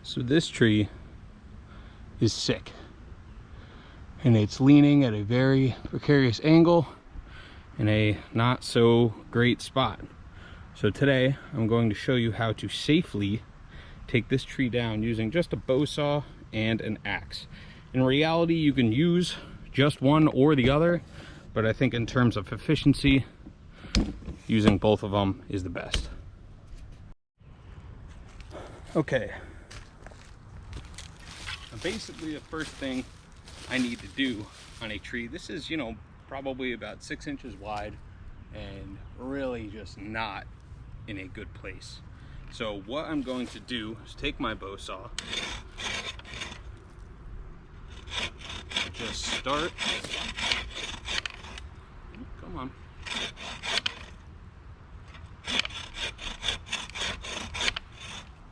So this tree is sick, and it's leaning at a very precarious angle in a not so great spot. So today I'm going to show you how to safely take this tree down using just a bow saw and an axe. In reality, you can use just one or the other, but I think in terms of efficiency, using both of them is the best. Okay. Basically, the first thing I need to do on a tree, this is, probably about 6 inches wide and really just not in a good place. So what I'm going to do is take my bow saw, just start, come on.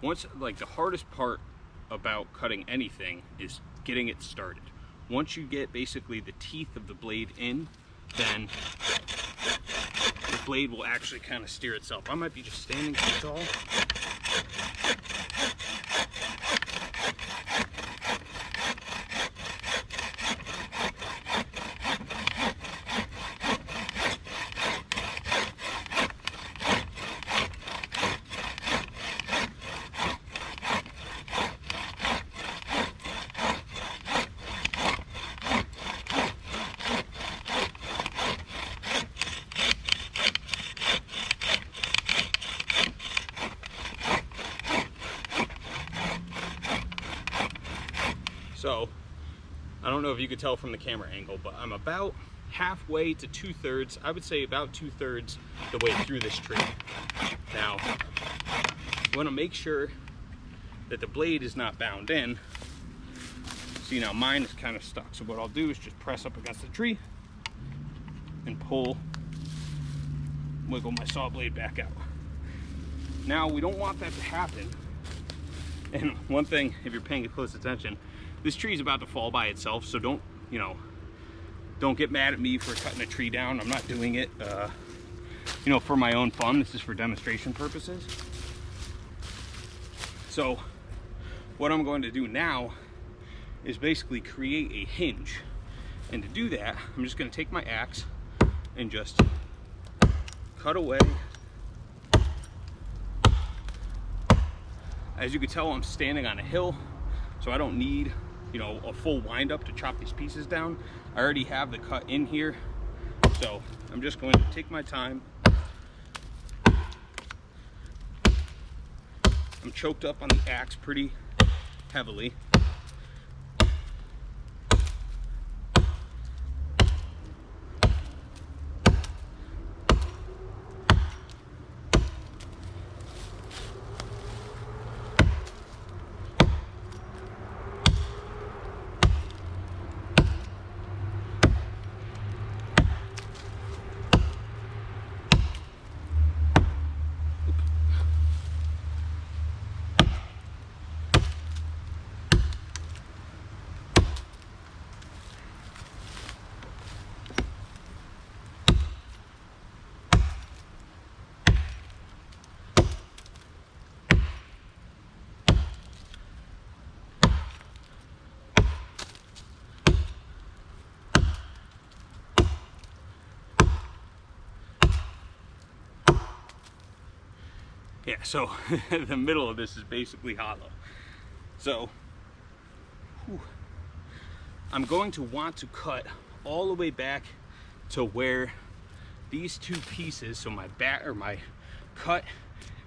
Once, the hardest part about cutting anything is getting it started. Once you get basically the teeth of the blade in, then the blade will actually kind of steer itself. I might be just standing too tall. So, I don't know if you could tell from the camera angle, but I'm about halfway to 2/3, I would say about 2/3 the way through this tree. Now, you want to make sure that the blade is not bound in. See, now mine is kind of stuck. So what I'll do is just press up against the tree and wiggle my saw blade back out. Now, we don't want that to happen. And one thing, if you're paying close attention, this tree is about to fall by itself, so don't get mad at me for cutting a tree down. I'm not doing it, for my own fun. This is for demonstration purposes. So what I'm going to do now is basically create a hinge. And to do that, I'm just going to take my axe and just cut away. As you can tell, I'm standing on a hill, so I don't need a full wind up to chop these pieces down. I already have the cut in here, so I'm just going to take my time. I'm choked up on the axe pretty heavily. Yeah, so the middle of this is basically hollow. So I'm going to want to cut all the way back to where these two pieces, so my cut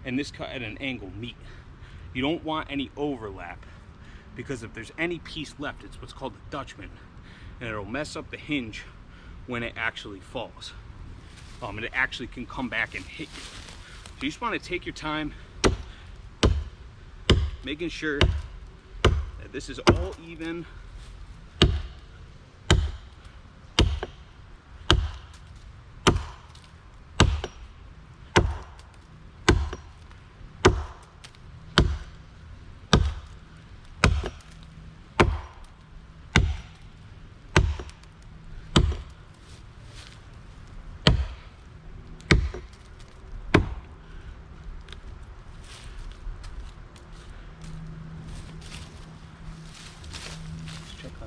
and this cut at an angle meet. You don't want any overlap, because if there's any piece left, it's what's called a Dutchman, and it'll mess up the hinge when it actually falls. And it actually can come back and hit you. So you just want to take your time, making sure that this is all even.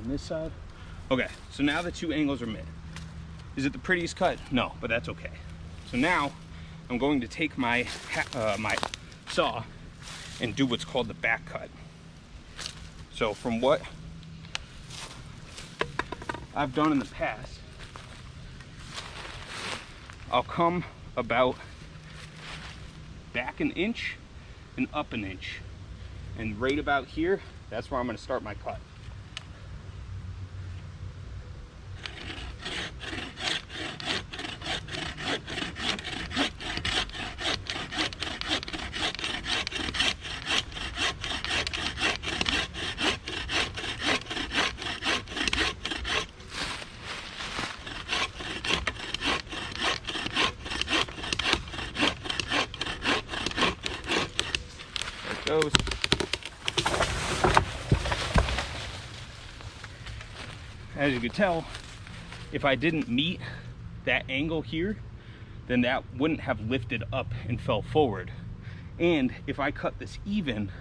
on this side. Okay, so now the two angles are mid. Is it the prettiest cut? No, but that's okay. So now I'm going to take my my saw and do what's called the back cut. So from what I've done in the past, I'll come about back an inch and up an inch. And right about here, that's where I'm going to start my cut. Goes. As you can tell, if I didn't meet that angle here, then that wouldn't have lifted up and fell forward. And if I cut this even,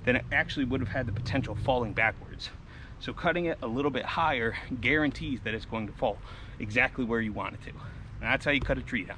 then it actually would have had the potential of falling backwards. So cutting it a little bit higher guarantees that it's going to fall exactly where you want it to. And that's how you cut a tree down.